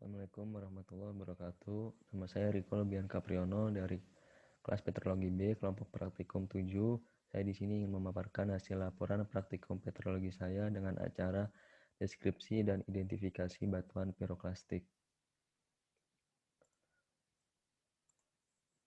Assalamualaikum warahmatullahi wabarakatuh. Nama saya Riko Bian Capriano dari kelas Petrologi B, kelompok praktikum 7. Saya di sini ingin memaparkan hasil laporan praktikum petrologi saya dengan acara deskripsi dan identifikasi batuan piroklastik.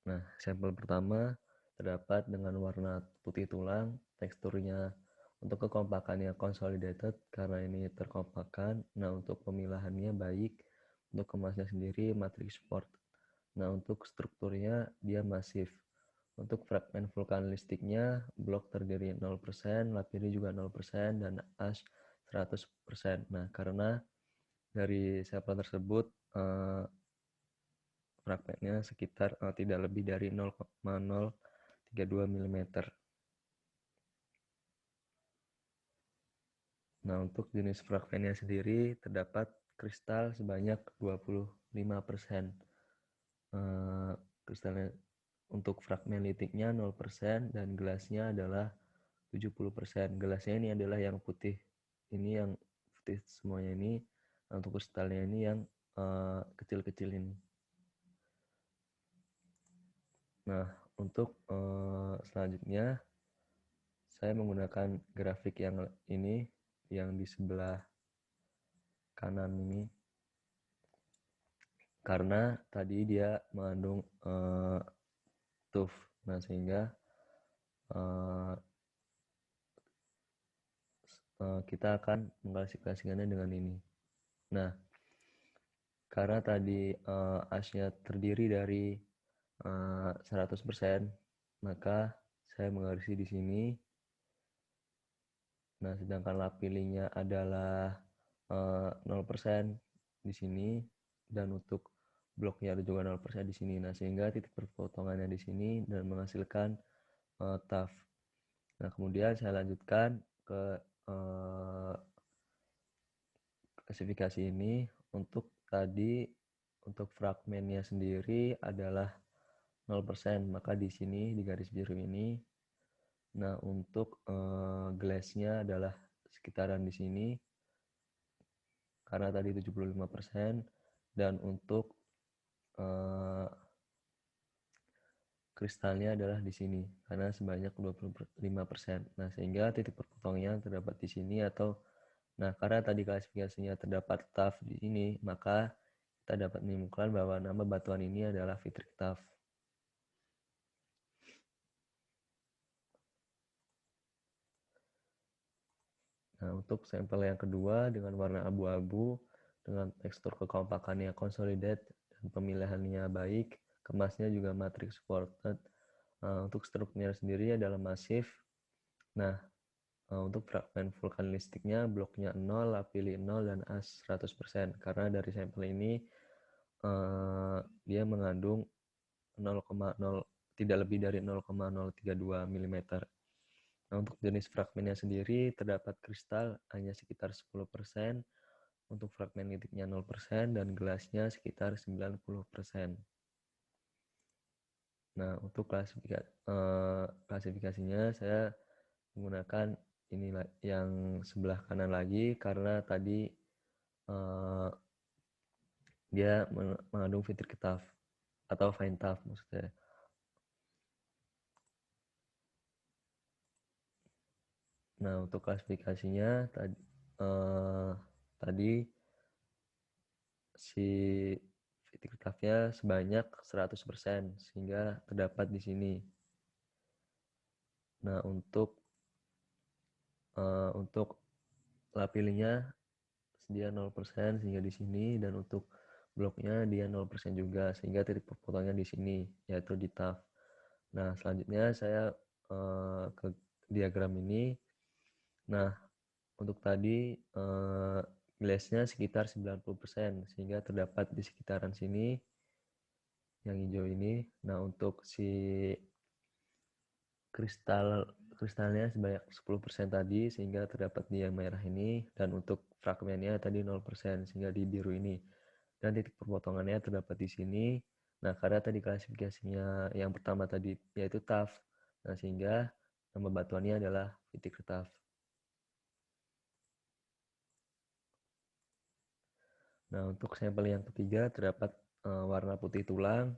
Nah, sampel pertama terdapat dengan warna putih tulang, teksturnya untuk kekompakannya consolidated karena ini terkompakan. Nah, untuk pemilahannya baik. Untuk kemasnya sendiri matrix support. Nah, untuk strukturnya dia masif. Untuk fragmen vulkanistiknya blok terdiri 0%, lapiri juga 0%, dan ash 100%. Nah, karena dari sampel tersebut fragmennya sekitar tidak lebih dari 0,032 mm. Nah, untuk jenis fragmennya sendiri terdapat kristal sebanyak 25%. Kristalnya untuk fragmen litiknya 0% dan gelasnya adalah 70%. Gelasnya ini adalah yang putih. Ini yang putih semuanya ini. Untuk kristalnya ini yang kecil-kecil ini. Nah, untuk selanjutnya saya menggunakan grafik yang ini, yang di sebelah kanan ini, karena tadi dia mengandung TUF. Nah, sehingga kita akan mengklasifikasikannya dengan ini. Nah, karena tadi ashnya terdiri dari 100%, maka saya menggarisi di sini. Nah, sedangkan lapilinya adalah 0% di sini, dan untuk bloknya ada juga 0% di sini. Nah, sehingga titik perpotongannya di sini dan menghasilkan TAF. Nah, kemudian saya lanjutkan ke klasifikasi ini. Untuk tadi untuk fragmennya sendiri adalah 0%, maka di sini di garis biru ini. Nah, untuk glassnya adalah sekitaran di sini karena tadi 75%, dan untuk kristalnya adalah di sini karena sebanyak 25%. Nah, sehingga titik perpotongnya terdapat di sini atau karena tadi klasifikasinya terdapat TAF di sini, maka kita dapat menyimpulkan bahwa nama batuan ini adalah Vitrik TAF. Nah, untuk sampel yang kedua dengan warna abu-abu, dengan tekstur kekompakannya consolidated dan pemilihannya baik, kemasnya juga matrix supported. Untuk strukturnya sendiri adalah masif. Nah, untuk fragmen vulkanistiknya bloknya 0, lapili 0, dan ash 100%. Karena dari sampel ini dia mengandung 0,0 tidak lebih dari 0,032 mm. Nah, untuk jenis fragmennya sendiri terdapat kristal hanya sekitar 10%, untuk fragmen litiknya 0%, dan gelasnya sekitar 90%. Nah, untuk klasifikasinya saya menggunakan ini yang sebelah kanan lagi karena tadi dia mengandung Vitrik TAF atau fine TAF maksudnya. Nah, untuk klasifikasinya tadi si Vitrik TAF-nya sebanyak 100% sehingga terdapat di sini. Nah, untuk lapilinya dia 0% sehingga di sini, dan untuk bloknya dia 0% juga sehingga titik perpotongnya di sini yaitu di TAF. Nah, selanjutnya saya ke diagram ini. Nah, untuk tadi glassnya sekitar 90% sehingga terdapat di sekitaran sini yang hijau ini. Nah, untuk si kristalnya sebanyak 10% tadi sehingga terdapat di yang merah ini, dan untuk fragmennya tadi 0% sehingga di biru ini, dan titik perpotongannya terdapat di sini. Nah, karena tadi klasifikasinya yang pertama tadi yaitu TAF, nah sehingga nama batuannya adalah Vitrik TAF. Nah, untuk sampel yang ketiga terdapat warna putih tulang,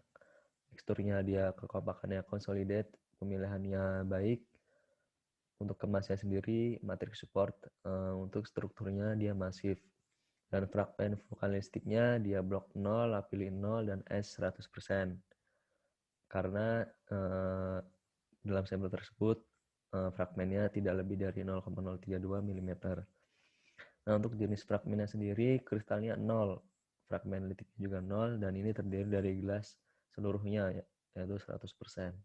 teksturnya dia kekompakannya consolidate, pemilihannya baik. Untuk kemasnya sendiri, matriks support untuk strukturnya dia masif. Dan fragmen vulkanistiknya dia blok 0, lapili 0, dan S 100%. Karena dalam sampel tersebut fragmennya tidak lebih dari 0,032 mm. Nah, untuk jenis fragmennya sendiri, kristalnya 0, fragmen litiknya juga 0, dan ini terdiri dari gelas seluruhnya, yaitu 100%.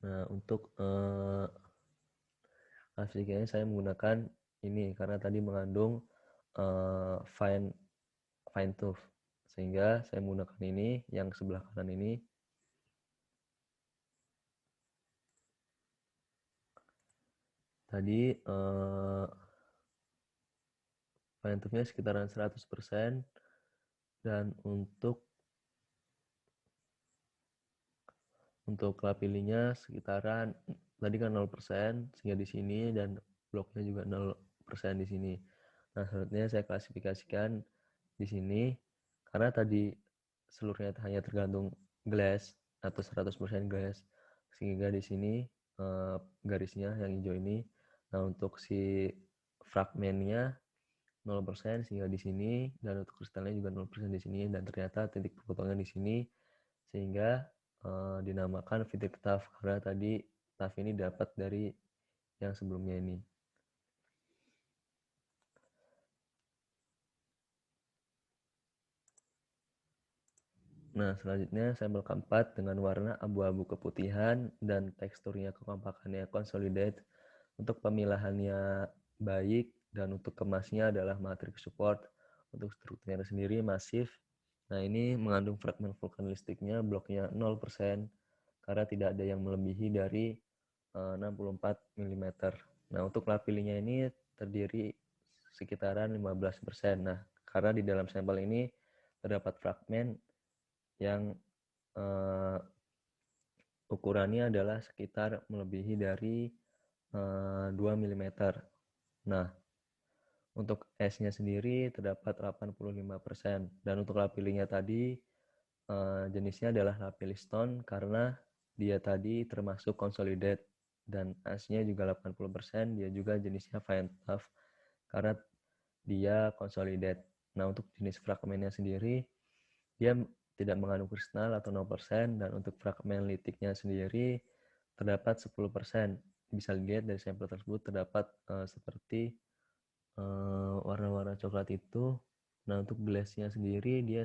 Nah, untuk klasifikasinya saya menggunakan ini karena tadi mengandung fine tooth, sehingga saya menggunakan ini yang sebelah kanan ini. Tadi fine tooth-nya sekitaran 100%, dan untuk lapilinya sekitaran tadi kan 0%, sehingga di sini, dan bloknya juga 0% di sini. Nah, selanjutnya saya klasifikasikan di sini karena tadi seluruhnya hanya tergantung glass atau 100% glass, sehingga di sini garisnya yang hijau ini. Nah, untuk si fragmennya 0%, sehingga di sini, dan untuk kristalnya juga 0% di sini, dan ternyata titik perpotongan di sini, sehingga dinamakan Vitric tuff karena tadi tuff ini dapat dari yang sebelumnya ini. Nah, selanjutnya sampel keempat dengan warna abu-abu keputihan dan teksturnya kekompakannya consolidate. Untuk pemilahannya baik, dan untuk kemasnya adalah matrix support. Untuk strukturnya sendiri masif. Nah, ini mengandung fragmen vulkanistiknya bloknya 0% karena tidak ada yang melebihi dari 64 mm. Nah, untuk lapilinya ini terdiri sekitaran 15%. Nah, karena di dalam sampel ini terdapat fragmen yang ukurannya adalah sekitar melebihi dari 2 mm. Nah, untuk S-nya sendiri terdapat 85%, dan untuk lapilinya tadi jenisnya adalah lapilli stone karena dia tadi termasuk consolidate, dan S-nya juga 80%, dia juga jenisnya fine tuff karena dia consolidate. Nah, untuk jenis fragmennya sendiri dia tidak mengandung kristal atau 0%, dan untuk fragmen litiknya sendiri terdapat 10%. Bisa dilihat dari sampel tersebut terdapat seperti warna-warna coklat itu. Nah, untuk glassnya sendiri dia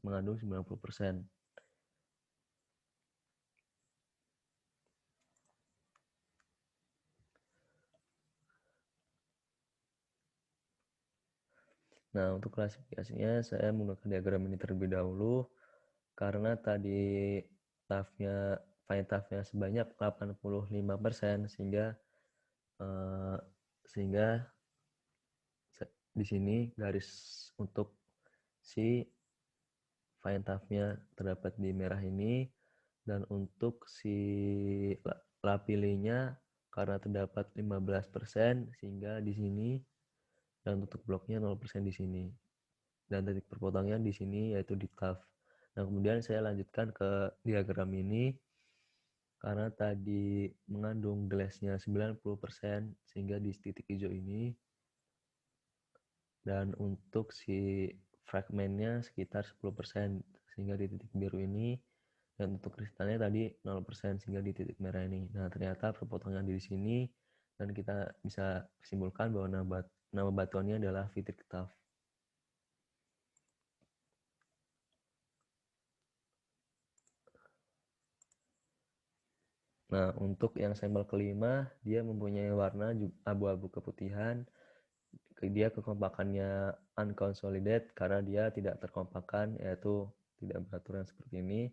mengandung 90%. Nah, untuk klasifikasinya saya menggunakan diagram ini terlebih dahulu karena tadi fine tuff-nya sebanyak 85%, sehingga di sini garis untuk si fine tuff-nya terdapat di merah ini, dan untuk si lapilinya karena terdapat 15%, sehingga di sini, dan untuk bloknya 0% di sini, dan titik perpotongnya di sini yaitu di tuff. Nah, kemudian saya lanjutkan ke diagram ini karena tadi mengandung glassnya 90%, sehingga di titik hijau ini, dan untuk si fragmennya sekitar 10%, sehingga di titik biru ini, dan untuk kristalnya tadi 0%, sehingga di titik merah ini. Nah, ternyata perpotongan di sini, dan kita bisa simpulkan bahwa nama batuannya adalah Vitric tuff. Nah, untuk yang sampel kelima, dia mempunyai warna abu-abu keputihan. Dia kekompakannya unconsolidated karena dia tidak terkompakkan, yaitu tidak beraturan seperti ini.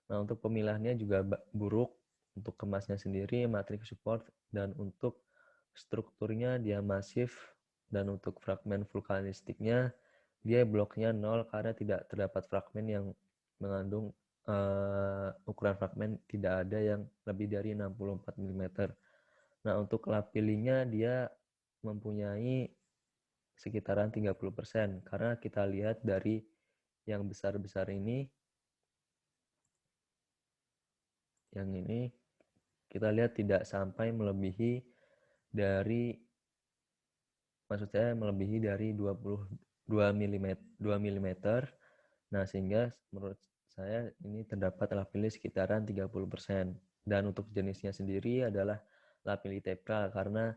Nah, untuk pemilahannya juga buruk. Untuk kemasnya sendiri matrix support, dan untuk strukturnya dia masif, dan untuk fragmen vulkanistiknya dia bloknya 0 karena tidak terdapat fragmen yang mengandung ukuran fragmen tidak ada yang lebih dari 64 mm. Nah, untuk lapilinya dia mempunyai sekitaran 30%, karena kita lihat dari yang besar-besar ini, yang ini kita lihat tidak sampai melebihi dari, maksud saya melebihi dari 22 mm. Nah, sehingga menurut saya ini terdapat lapili sekitaran 30%. Dan untuk jenisnya sendiri adalah lapili tepra karena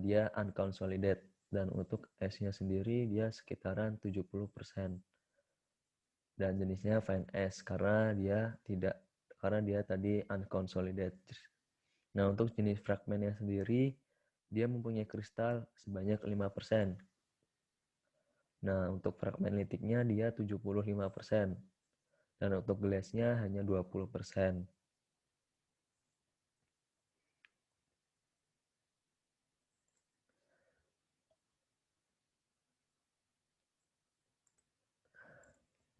dia unconsolidated, dan untuk S-nya sendiri dia sekitaran 70%. Dan jenisnya fine S karena dia tadi unconsolidated. Nah, untuk jenis fragmennya sendiri dia mempunyai kristal sebanyak 5%. Nah, untuk fragmen litiknya dia 75%. Dan untuk glassnya hanya 20%.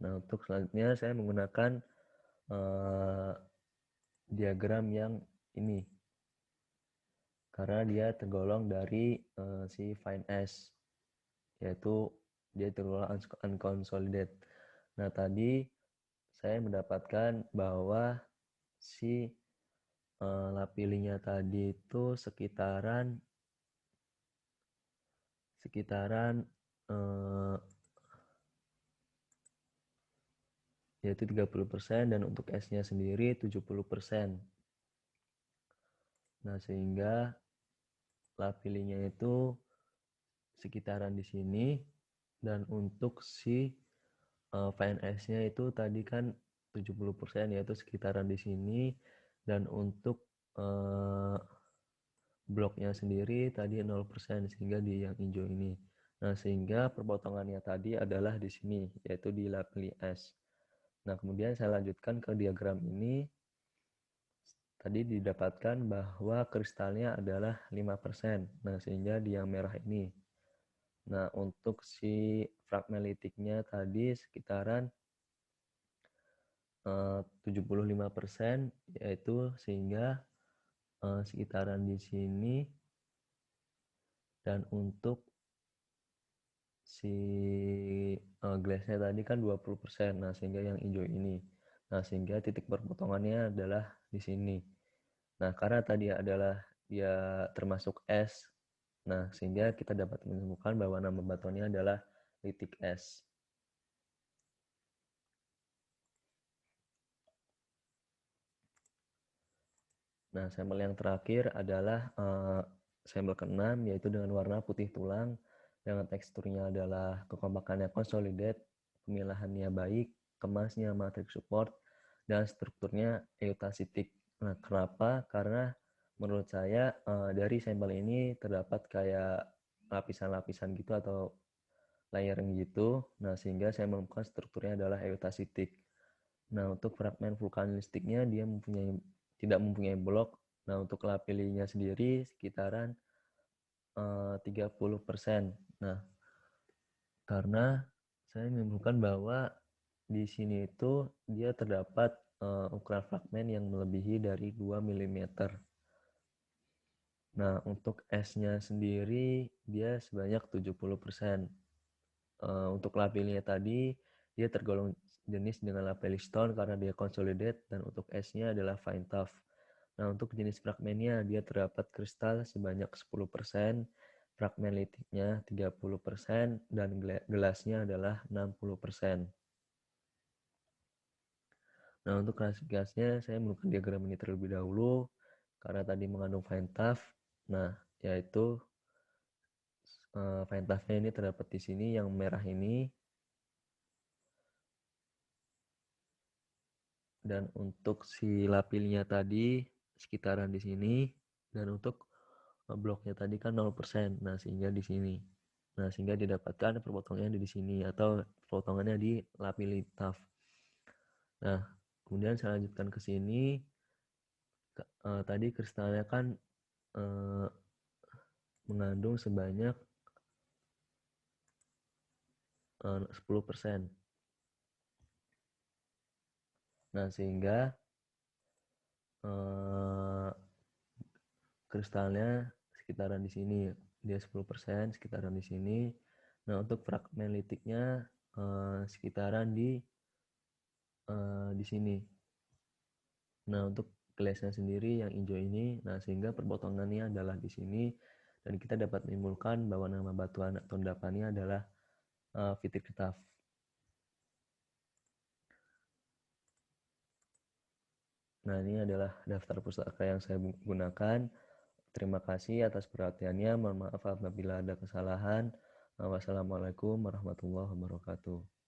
Nah, untuk selanjutnya saya menggunakan diagram yang ini karena dia tergolong dari si fine S, yaitu dia tergolong unconsolidated. Nah, tadi saya mendapatkan bahwa si lapilinya tadi itu sekitaran yaitu 30%, dan untuk S-nya sendiri 70%. Nah, sehingga lapilinya itu sekitaran di sini, dan untuk si fine S-nya itu tadi kan 70%, yaitu sekitaran di sini, dan untuk bloknya sendiri tadi 0%, sehingga di yang hijau ini. Nah, sehingga perpotongannya tadi adalah di sini, yaitu di lapili S. Nah, kemudian saya lanjutkan ke diagram ini. Tadi didapatkan bahwa kristalnya adalah 5%. Nah, sehingga di yang merah ini. Nah, untuk si fragmen litiknya tadi sekitaran 75%, yaitu sehingga sekitaran di sini. Dan untuk si glassnya tadi kan 20%. Nah, sehingga yang hijau ini. Nah, sehingga titik perpotongannya adalah di sini. Nah, karena tadi adalah dia termasuk S, nah sehingga kita dapat menemukan bahwa nama batuannya adalah litik S. Nah, sampel yang terakhir adalah sampel ke-6, yaitu dengan warna putih tulang, dengan teksturnya adalah kekompakannya consolidated, pemilahannya baik, kemasnya matrix support, dan strukturnya eutasitik. Nah, kenapa? Karena menurut saya dari sampel ini terdapat kayak lapisan-lapisan gitu atau layering gitu. Nah, sehingga saya menemukan strukturnya adalah eutasitik. Nah, untuk fragmen vulkanistiknya dia tidak mempunyai blok. Nah, untuk lapilinya sendiri sekitaran 30%. Nah, karena saya menemukan bahwa di sini itu dia terdapat ukuran fragmen yang melebihi dari 2 mm. Nah, untuk S-nya sendiri dia sebanyak 70%. Untuk lapilnya tadi dia tergolong jenis dengan lapilli stone karena dia consolidated, dan untuk S-nya adalah fine tuff. Nah, untuk jenis fragmennya dia terdapat kristal sebanyak 10%, fragmen litiknya 30%, dan gelasnya adalah 60%. Nah, untuk klasifikasinya saya menggunakan diagram ini terlebih dahulu karena tadi mengandung fine tuff. Nah, yaitu fine tuff-nya ini terdapat di sini yang merah ini. Dan untuk si lapilnya tadi sekitaran di sini, dan untuk bloknya tadi kan 0%. Nah, sehingga di sini. Nah, sehingga didapatkan perpotongannya di sini atau potongannya di lapili tuff. Nah, kemudian saya lanjutkan ke sini. Tadi kristalnya kan mengandung sebanyak 10%. Nah, sehingga eh, kristalnya sekitaran di sini, dia 10% sekitaran di sini. Nah untuk fragmen litiknya sekitaran di sini. Nah untuk glassnya sendiri yang hijau ini, nah sehingga perpotongannya adalah di sini, dan kita dapat menyimpulkan bahwa nama batuan atau endapannya adalah Vitigtaf. Nah ini adalah daftar pustaka yang saya gunakan. Terima kasih atas perhatiannya. Mohon maaf apabila ada kesalahan. Wassalamualaikum warahmatullahi wabarakatuh.